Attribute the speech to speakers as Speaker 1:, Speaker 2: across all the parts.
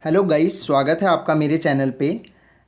Speaker 1: Hello guys, स्वागत है आपका मेरे चैनल पे।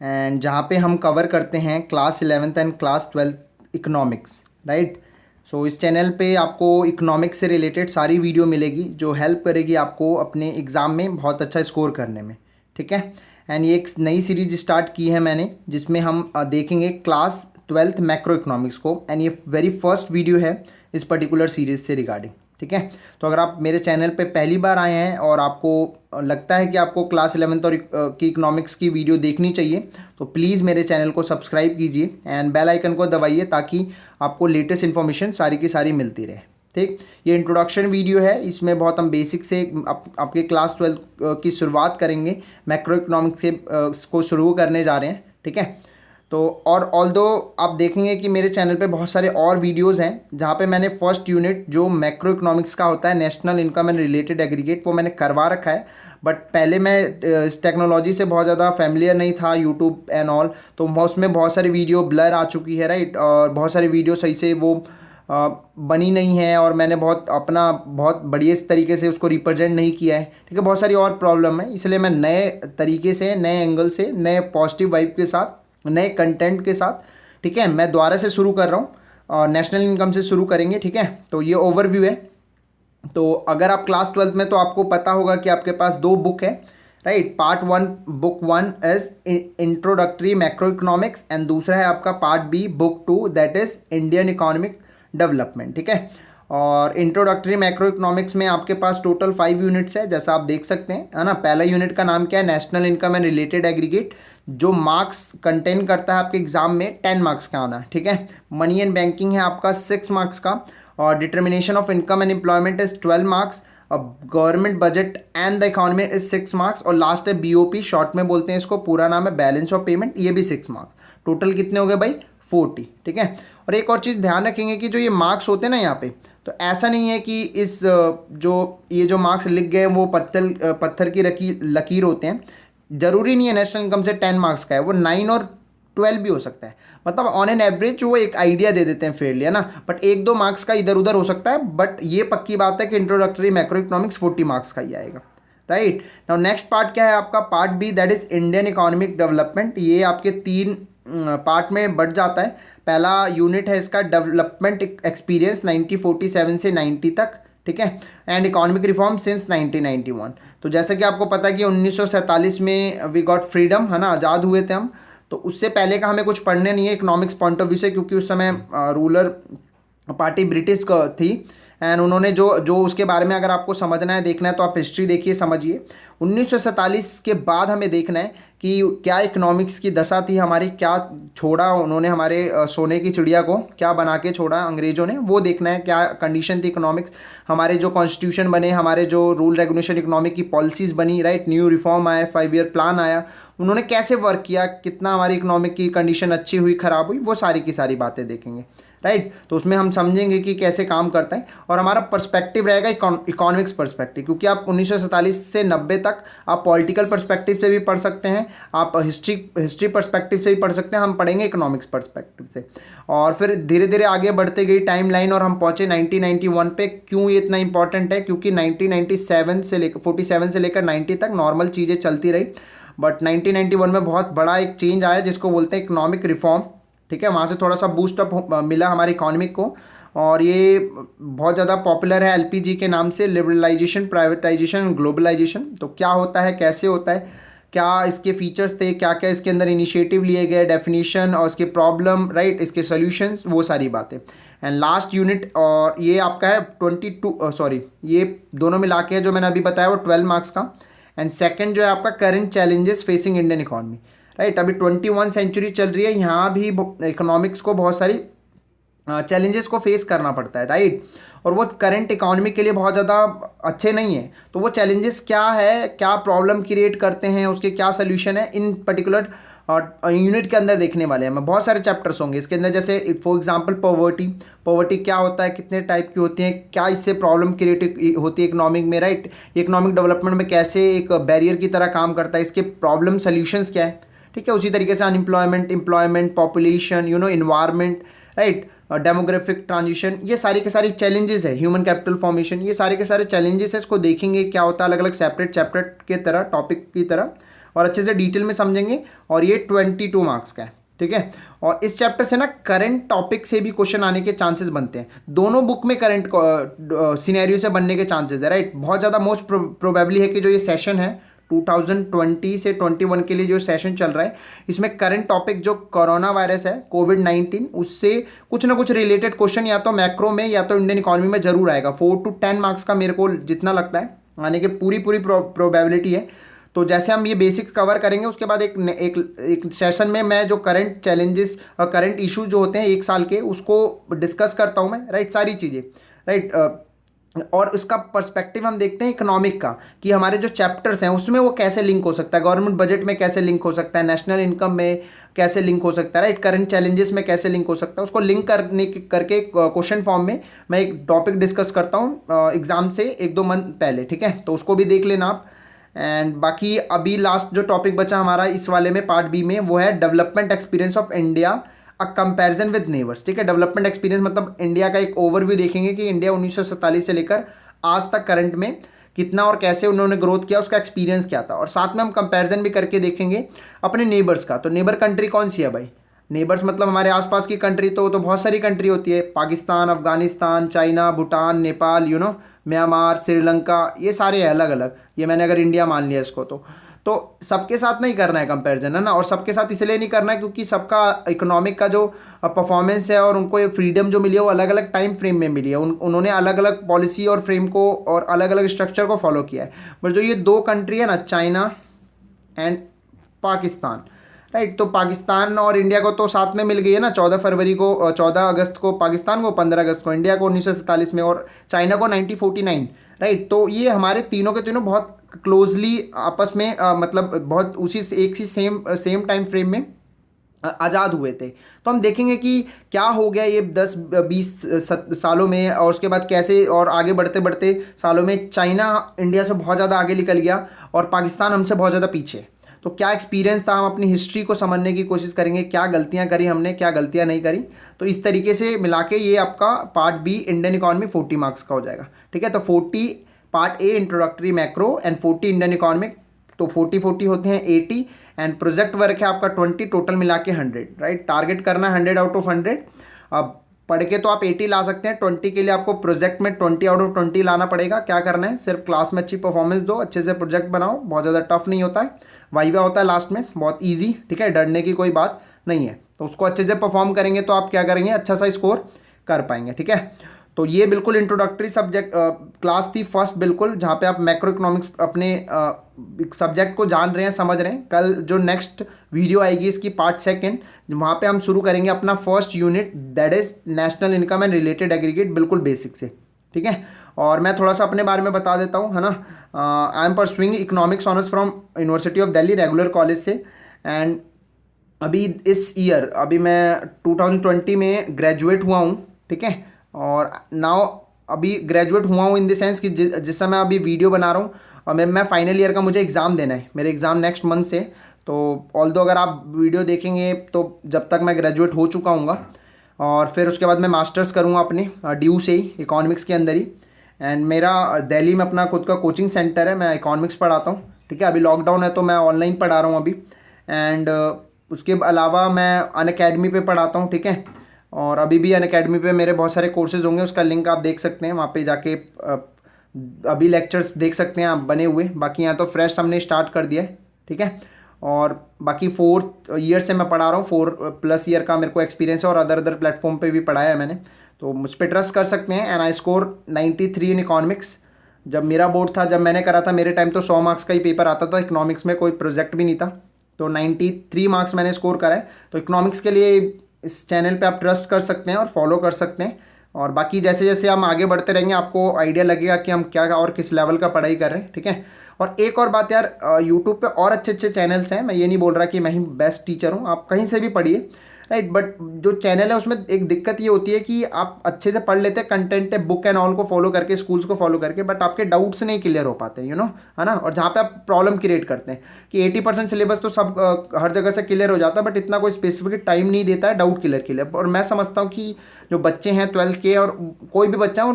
Speaker 1: एंड जहाँ पे हम कवर करते हैं class 11th and class 12th economics, right. So इस चैनल पे आपको इकोनॉमिक्स से रिलेटेड सारी वीडियो मिलेगी जो हेल्प करेगी आपको अपने एग्ज़ाम में बहुत अच्छा स्कोर करने में, ठीक है। एंड ये एक नई सीरीज स्टार्ट की है मैंने, जिसमें हम देखेंगे क्लास 12th मैक्रो इकोनॉमिक्स को। एंड ये वेरी फर्स्ट वीडियो है इस पर्टिकुलर सीरीज से रिगार्डिंग, ठीक है। तो अगर आप मेरे चैनल पे पहली बार आए हैं और आपको लगता है कि आपको क्लास 11th और की इकोनॉमिक्स की वीडियो देखनी चाहिए, तो प्लीज़ मेरे चैनल को सब्सक्राइइब कीजिए एंड बेल आइकन को दबाइए ताकि आपको लेटेस्ट इन्फॉर्मेशन सारी की सारी मिलती रहे, ठीक। ये इंट्रोडक्शन वीडियो है, इसमें बहुत हम बेसिक से आपके क्लास 12 की शुरुआत करेंगे, मैक्रो इकोनॉमिक्स से को शुरू करने जा रहे हैं, ठीक है। तो और ऑल्दो आप देखेंगे कि मेरे चैनल पे बहुत सारे और वीडियोस हैं जहाँ पे मैंने फर्स्ट यूनिट जो मैक्रो इकोनॉमिक्स का होता है, national income and related aggregate, वो मैंने करवा रखा है। बट पहले मैं इस टेक्नोलॉजी से बहुत ज़्यादा फैमिलियर नहीं था, यूट्यूब एंड ऑल, तो उसमें बहुत सारी वीडियो ब्लर आ चुकी है, राइट। और बहुत सारी वीडियो सही से वो बनी नहीं है और मैंने बहुत बढ़िया इस तरीके से उसको रिप्रेजेंट नहीं किया है, ठीक है। बहुत सारी और प्रॉब्लम है, इसलिए मैं नए तरीके से, नए एंगल से, नए पॉजिटिव वाइब के साथ, नए कंटेंट के साथ, ठीक है, मैं दोबारा से शुरू कर रहा हूँ और नेशनल इनकम से शुरू करेंगे, ठीक है। तो ये ओवरव्यू है। तो अगर आप क्लास 12th में, तो आपको पता होगा कि आपके पास दो बुक है, right. Part 1, book 1 is introductory macro economics and दूसरा है आपका part B, book 2, that is Indian economic development, ठीक है। और इंट्रोडक्टरी मैक्रो इकोनॉमिक्स में आपके पास टोटल 5 यूनिट्स है, जैसा आप देख सकते हैं, है ना। पहला यूनिट का नाम क्या है? National income and related aggregate, जो मार्क्स कंटेन करता है आपके एग्जाम में 10 मार्क्स का आना, ठीक है। मनी एंड बैंकिंग है आपका 6 मार्क्स का, और determination of income and employment is 12 marks, अब government budget and the economy is 6 marks, और लास्ट है बीओपी, शॉर्ट में बोलते हैं इसको, पूरा नाम है बैलेंस ऑफ पेमेंट, ये भी 6 मार्क्स। टोटल कितने हो गए भाई? 40, ठीक है। और एक और चीज़ ध्यान रखेंगे कि जो ये मार्क्स होते हैं ना यहाँ पे, तो ऐसा नहीं है कि इस जो मार्क्स लिख गए वो पत्थर की लकीर होते हैं। जरूरी नहीं है नेशनल इनकम से 10 मार्क्स का है, वो 9 और 12 भी हो सकता है। मतलब ऑन एन एवरेज वो एक आइडिया दे देते हैं फेयरली, है ना। बट 1-2 मार्क्स का इधर उधर हो सकता है, बट ये पक्की बात है कि इंट्रोडक्टरी मैक्रो इकोनॉमिक्स 40 मार्क्स का ही आएगा, राइट। नाउ नेक्स्ट पार्ट क्या है आपका? Part B, that is Indian economic development. ये आपके 3 पार्ट में बढ़ जाता है। पहला यूनिट है इसका डेवलपमेंट एक्सपीरियंस 1947 से 90 तक, ठीक है, एंड इकोनॉमिक रिफॉर्म सिंस 1991। तो जैसे कि आपको पता है कि 1947 में वी गॉट फ्रीडम, है ना, आज़ाद हुए थे हम। तो उससे पहले का हमें कुछ पढ़ने नहीं है इकोनॉमिक्स पॉइंट ऑफ व्यू से, क्योंकि उस समय रूलर पार्टी ब्रिटिश का थी। एंड उन्होंने जो उसके बारे में अगर आपको समझना है, देखना है, तो आप हिस्ट्री देखिए, समझिए। 1947 के बाद हमें देखना है कि क्या इकोनॉमिक्स की दशा थी हमारी, क्या छोड़ा उन्होंने हमारे सोने की चिड़िया को, क्या बना के छोड़ा अंग्रेज़ों ने, वो देखना है। क्या कंडीशन थी इकोनॉमिक्स, हमारे जो कॉन्स्टिट्यूशन बने, हमारे जो रूल रेगुलेशन इकोनॉमिक की पॉलिसीज़ बनी, राइट, न्यू रिफॉर्म आया, 5 ईयर प्लान आया, उन्होंने कैसे वर्क किया, कितना हमारी इकोनॉमिक की कंडीशन अच्छी हुई, ख़राब हुई, वो सारी की सारी बातें देखेंगे, राइट। तो उसमें हम समझेंगे कि कैसे काम करता है, और हमारा पर्सपेक्टिव रहेगा इकोनॉमिक्स पर्सपेक्टिव, क्योंकि आप 1947 से 90 तक आप पॉलिटिकल पर्सपेक्टिव से भी पढ़ सकते हैं, आप हिस्ट्री पर्सपेक्टिव से भी पढ़ सकते हैं, हम पढ़ेंगे इकोनॉमिक्स पर्सपेक्टिव से। और फिर धीरे धीरे आगे बढ़ते गई टाइम लाइन और हम पहुँचे 1991 पे। क्यों ये इतना इंपॉर्टेंट है? क्योंकि 1997 से लेकर 47 से लेकर 90 तक नॉर्मल चीज़ें चलती रही, बट 1991 में बहुत बड़ा एक चेंज आया जिसको बोलते हैं इकोनॉमिक रिफॉर्म, ठीक है। वहाँ से थोड़ा सा बूस्ट अप मिला हमारी इकोनॉमिक को, और ये बहुत ज़्यादा पॉपुलर है एलपीजी के नाम से, लिबरलाइजेशन, प्राइवेटाइजेशन, ग्लोबलाइजेशन। तो क्या होता है, कैसे होता है, क्या इसके फीचर्स थे, क्या क्या इसके अंदर इनिशिएटिव लिए गए, डेफिनेशन और इसके प्रॉब्लम, राइट, इसके सॉल्यूशंस, वो सारी बातें। एंड लास्ट यूनिट, और ये आपका है 22, ये दोनों मिला के जो मैंने अभी बताया वो 12 मार्क्स का। एंड सेकंड जो है आपका current challenges facing Indian economy, right. अभी 21 सेंचुरी चल रही है, यहाँ भी इकोनॉमिक्स को बहुत सारी चैलेंजेस को फेस करना पड़ता है, राइट। और वो करंट इकोनॉमी के लिए बहुत ज़्यादा अच्छे नहीं है। तो वो चैलेंजेस क्या है, क्या प्रॉब्लम क्रिएट करते हैं, उसके क्या सोल्यूशन है, इन पर्टिकुलर यूनिट के अंदर देखने वाले हैं। मैं बहुत सारे चैप्टर्स होंगे इसके अंदर, जैसे फॉर एग्जांपल पॉवर्टी क्या होता है, कितने टाइप की होती हैं, क्या इससे प्रॉब्लम क्रिएट होती है इकोनॉमिक में, राइट। इकोनॉमिक डेवलपमेंट में कैसे एक बैरियर की तरह काम करता है, इसके प्रॉब्लम सोल्यूशंस क्या है, ठीक है। उसी तरीके से unemployment, employment, population, environment, right, demographic transition, ये सारी के सारी चैलेंजेस है, ह्यूमन कैपिटल फॉर्मेशन, ये सारे के सारे चैलेंजेस है। इसको देखेंगे क्या होता है अलग अलग सेपरेट चैप्टर के तरह, टॉपिक की तरह, और अच्छे से डिटेल में समझेंगे। और ये 22 मार्क्स का है, ठीक है। और इस चैप्टर से ना करंट टॉपिक से भी क्वेश्चन आने के चांसेस बनते हैं। दोनों बुक में करंट सिनेरियो से बनने के चांसेस है, राइट। बहुत ज़्यादा मोस्ट प्रोबेबली है कि जो ये सेशन है 2020 से 21 के लिए जो सेशन चल रहा है, इसमें करंट टॉपिक जो कोरोना वायरस है, कोविड-19, उससे कुछ ना कुछ रिलेटेड क्वेश्चन या तो मैक्रो में या तो इंडियन इकोनॉमी में जरूर आएगा। 4 to 10 मार्क्स का मेरे को जितना लगता है आने की पूरी प्रोबेबिलिटी है। तो जैसे हम ये बेसिक्स कवर करेंगे, उसके बाद एक सेशन में मैं जो करंट चैलेंजेस और करंट इशू जो होते हैं 1 साल के, उसको डिस्कस करता हूँ मैं, राइट, सारी चीज़ें, राइट। और उसका पर्सपेक्टिव हम देखते हैं इकोनॉमिक का, कि हमारे जो चैप्टर्स हैं उसमें वो कैसे लिंक हो सकता है, गवर्नमेंट बजट में कैसे लिंक हो सकता है, नेशनल इनकम में कैसे लिंक हो सकता है, राइट, करंट चैलेंजेस में कैसे लिंक हो सकता है, उसको लिंक करके क्वेश्चन फॉर्म में मैं एक टॉपिक डिस्कस करता हूँ एग्जाम से 1-2 मंथ पहले, ठीक है। तो उसको भी देख लेना आप। एंड बाकी अभी लास्ट जो टॉपिक बचा हमारा इस वाले में पार्ट बी में, वो है development experience of India a comparison with neighbours, ठीक है। डेवलपमेंट एक्सपीरियंस मतलब इंडिया का एक ओवरव्यू देखेंगे कि इंडिया 1947 से लेकर आज तक करंट में कितना और कैसे उन्होंने ग्रोथ किया, उसका एक्सपीरियंस क्या था। और साथ में हम कंपैरिजन भी करके देखेंगे अपने नेबर्स का। तो नेबर कंट्री कौन सी है भाई? नेबर्स मतलब हमारे आसपास की कंट्री, तो बहुत सारी कंट्री होती है, पाकिस्तान, अफगानिस्तान, चाइना, भूटान, नेपाल, म्यांमार, श्रीलंका, ये सारे हैं अलग अलग। ये मैंने अगर इंडिया मान लिया इसको, तो सबके साथ नहीं करना है कंपैरिजन, है ना। और सबके साथ इसलिए नहीं करना है क्योंकि सबका इकोनॉमिक का जो परफॉर्मेंस है और उनको ये फ्रीडम जो मिली है वो अलग अलग टाइम फ्रेम में मिली है। उन्होंने अलग अलग पॉलिसी और फ्रेम को और अलग अलग स्ट्रक्चर को फॉलो किया है। बट जो ये 2 कंट्री है ना, चाइना एंड पाकिस्तान, राइट, तो पाकिस्तान और इंडिया को तो साथ में मिल गई है ना, 14 अगस्त को पाकिस्तान को, 15 अगस्त को इंडिया को 1947 में, और चाइना को 1949, राइट। तो ये हमारे तीनों के तीनों बहुत क्लोजली आपस में मतलब बहुत एक सी सेम टाइम फ्रेम में आज़ाद हुए थे। तो हम देखेंगे कि क्या हो गया ये 10-20 सालों में, और उसके बाद कैसे, और आगे बढ़ते बढ़ते सालों में चाइना इंडिया से बहुत ज़्यादा आगे निकल गया और पाकिस्तान हमसे बहुत ज़्यादा पीछे। तो क्या एक्सपीरियंस था, हम अपनी हिस्ट्री को समझने की कोशिश करेंगे, क्या गलतियां करी हमने, क्या गलतियां नहीं करी। तो इस तरीके से मिला के ये आपका part B Indian economy 40 marks का हो जाएगा, ठीक है। तो 40 part A introductory macro and 40 Indian economic, तो 40 होते हैं 80, एंड प्रोजेक्ट वर्क है आपका 20, टोटल मिला के 100, राइट। टारगेट करना 100 आउट ऑफ 100। अब पढ़ के तो आप 80 ला सकते हैं, 20 के लिए आपको प्रोजेक्ट में 20 आउट ऑफ 20 लाना पड़ेगा। क्या करना है, सिर्फ क्लास में अच्छी परफॉर्मेंस दो, अच्छे से प्रोजेक्ट बनाओ, बहुत ज़्यादा टफ नहीं होता है, वाइवा होता है लास्ट में, बहुत ईजी, ठीक है, डरने की कोई बात नहीं है। तो उसको अच्छे से परफॉर्म करेंगे तो आप क्या करेंगे, अच्छा सा स्कोर कर पाएंगे, ठीक है। तो ये बिल्कुल इंट्रोडक्टरी सब्जेक्ट क्लास थी फर्स्ट, बिल्कुल, जहाँ पे आप मैक्रो इकोनॉमिक्स अपने सब्जेक्ट को जान रहे हैं, समझ रहे हैं। कल जो नेक्स्ट वीडियो आएगी इसकी पार्ट सेकंड, वहाँ पे हम शुरू करेंगे अपना first unit, that is national income and related aggregate, बिल्कुल बेसिक से, ठीक है। और मैं थोड़ा सा अपने बारे में बता देता हूँ, है ना। I am pursuing economics honours from university of Delhi, regular college से। एंड अभी इस ईयर, अभी मैं 2020 में ग्रेजुएट हुआ हूँ, ठीक है। और नाउ अभी ग्रेजुएट हुआ हूँ इन द सेंस कि जिस समय अभी वीडियो बना रहा हूँ, और मैं फाइनल ईयर का मुझे एग्ज़ाम देना है, मेरे एग्ज़ाम नेक्स्ट मंथ से। तो ऑल्दो अगर आप वीडियो देखेंगे तो जब तक मैं ग्रेजुएट हो चुका हूँगा, और फिर उसके बाद मैं मास्टर्स करूँगा अपने ड्यू से ही, इकोनॉमिक्स के अंदर ही। एंड मेरा दिल्ली में अपना खुद का कोचिंग सेंटर है, मैं इकोनॉमिक्स पढ़ाता हूँ, ठीक है। अभी लॉकडाउन है तो मैं ऑनलाइन पढ़ा रहा हूँ अभी। एंड उसके अलावा मैं अनअकैडमी पे पढ़ाता हूँ, ठीक है। और अभी भी अनअकैडमी पे मेरे बहुत सारे कोर्सेज होंगे, उसका लिंक आप देख सकते हैं, वहाँ पे जाके अभी लेक्चर्स देख सकते हैं आप बने हुए। बाकी यहाँ तो फ्रेश हमने स्टार्ट कर दिया है, ठीक है। और बाकी 4 ईयर से मैं पढ़ा रहा हूँ, 4+ ईयर का मेरे को एक्सपीरियंस है, और अदर प्लेटफॉर्म पे भी पढ़ाया है मैंने, तो मुझ पर ट्रस्ट कर सकते हैं। And I score 93 in economics. जब मेरा बोर्ड था, जब मैंने करा था, मेरे टाइम तो 100 मार्क्स का ही पेपर आता था, इकोनॉमिक्स में कोई प्रोजेक्ट भी नहीं था। तो 93 मार्क्स मैंने स्कोर करा है। तो इकोनॉमिक्स के लिए इस चैनल पे आप ट्रस्ट कर सकते हैं और फॉलो कर सकते हैं। और बाकी जैसे जैसे हम आगे बढ़ते रहेंगे, आपको आइडिया लगेगा कि हम क्या और किस लेवल का पढ़ाई कर रहे हैं, ठीक है। और एक और बात यार, यूट्यूब पे और अच्छे अच्छे चैनल्स हैं, मैं ये नहीं बोल रहा कि मैं ही बेस्ट टीचर हूँ, आप कहीं से भी पढ़िए, राइट। बट जो चैनल है उसमें एक दिक्कत ये होती है कि आप अच्छे से पढ़ लेते हैं, कंटेंट है बुक एंड ऑल को फॉलो करके, स्कूल्स को फॉलो करके, बट आपके डाउट्स नहीं क्लियर हो पाते, है ना। और जहाँ पे आप प्रॉब्लम क्रिएट करते हैं कि 80% सिलेबस तो सब हर जगह से क्लियर हो जाता है, बट इतना कोई स्पेसिफिक टाइम नहीं देता है डाउट क्लियर के लिए। और मैं समझता हूँ कि जो बच्चे हैं 12th के, और कोई भी बच्चा हो,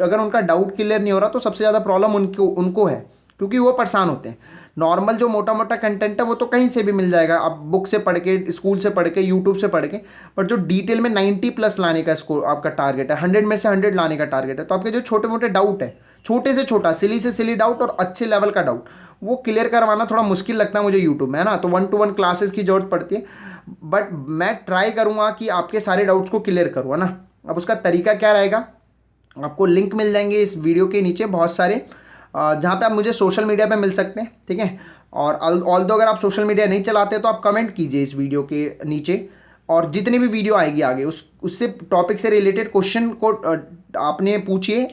Speaker 1: अगर उनका डाउट क्लियर नहीं हो रहा तो सबसे ज़्यादा प्रॉब्लम उनको है, क्योंकि वो परेशान होते हैं। नॉर्मल जो मोटा मोटा कंटेंट है वो तो कहीं से भी मिल जाएगा, आप बुक से पढ़ के, स्कूल से पढ़ के, यूट्यूब से पढ़ के। बट जो डिटेल में 90+ लाने का स्कोर आपका टारगेट है, 100 में से 100 लाने का टारगेट है, तो आपके जो छोटे मोटे डाउट है, छोटे से छोटा, सिली से सिली डाउट और अच्छे लेवल का डाउट, वो क्लियर करवाना थोड़ा मुश्किल लगता है मुझे यूट्यूब में, है ना। तो 1-to-1 क्लासेस की जरूरत पड़ती है, बट मैं ट्राई करूँगा कि आपके सारे डाउट्स को क्लियर करूँ, है ना। अब उसका तरीका क्या रहेगा, आपको लिंक मिल जाएंगे इस वीडियो के नीचे बहुत सारे, जहाँ पे आप मुझे सोशल मीडिया पे मिल सकते हैं, ठीक है। और ऑल्दो अगर आप सोशल मीडिया नहीं चलाते तो आप कमेंट कीजिए इस वीडियो के नीचे, और जितनी भी वीडियो आएगी आगे उससे टॉपिक से रिलेटेड क्वेश्चन को आपने पूछिए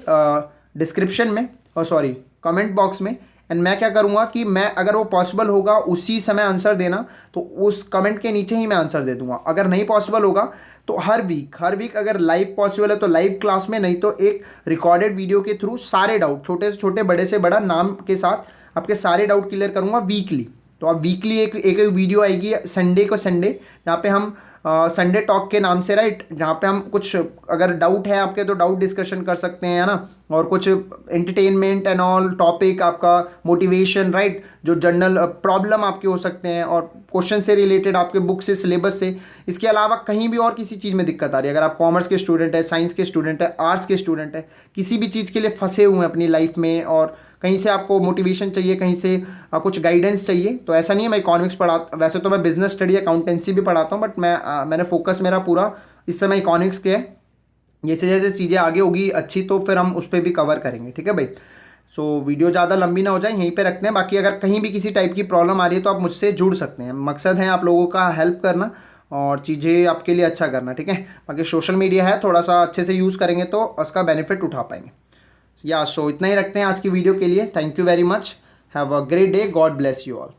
Speaker 1: डिस्क्रिप्शन में, और सॉरी कमेंट बॉक्स में। एंड मैं क्या करूँगा कि मैं, अगर वो पॉसिबल होगा उसी समय आंसर देना, तो उस कमेंट के नीचे ही मैं आंसर दे दूंगा। अगर नहीं पॉसिबल होगा तो हर वीक अगर लाइव पॉसिबल है तो लाइव क्लास में, नहीं तो एक रिकॉर्डेड वीडियो के थ्रू सारे डाउट, छोटे से छोटे, बड़े से बड़ा, नाम के साथ आपके सारे डाउट क्लियर करूँगा वीकली। तो आप वीकली एक वीडियो आएगी संडे को संडे, जहाँ पे हम संडे टॉक के नाम से, राइट, जहाँ पे हम कुछ अगर डाउट है आपके तो डाउट डिस्कशन कर सकते हैं, है ना। और कुछ एंटरटेनमेंट एंड ऑल टॉपिक, आपका मोटिवेशन, राइट, जो जनरल प्रॉब्लम आपके हो सकते हैं, और क्वेश्चन से रिलेटेड आपके बुक से, सिलेबस से। इसके अलावा कहीं भी और किसी चीज़ में दिक्कत आ रही है, अगर आप कॉमर्स के स्टूडेंट है, साइंस के स्टूडेंट है, आर्ट्स के स्टूडेंट है, किसी भी चीज़ के लिए फंसे हुए हैं अपनी लाइफ में, और कहीं से आपको मोटिवेशन चाहिए, कहीं से कुछ गाइडेंस चाहिए, तो ऐसा नहीं है मैं इकोनॉमिक्स वैसे तो मैं बिजनेस स्टडी, अकाउंटेंसी भी पढ़ाता हूँ, बट मैंने फोकस मेरा पूरा इस समय इकोनॉमिक्स के है। जैसे जैसे चीज़ें आगे होगी अच्छी तो फिर हम उस पर भी कवर करेंगे, ठीक है भाई। सो वीडियो ज़्यादा लंबी ना हो जाए, यहीं पे रखते हैं। बाकी अगर कहीं भी किसी टाइप की प्रॉब्लम आ रही है तो आप मुझसे जुड़ सकते हैं, मकसद है आप लोगों का हेल्प करना और चीज़ें आपके लिए अच्छा करना, ठीक है। बाकी सोशल मीडिया है, थोड़ा सा अच्छे से यूज़ करेंगे तो उसका बेनिफिट उठा पाएंगे। सो इतना ही रखते हैं आज की वीडियो के लिए। Thank you very much, have a great day, God bless you all.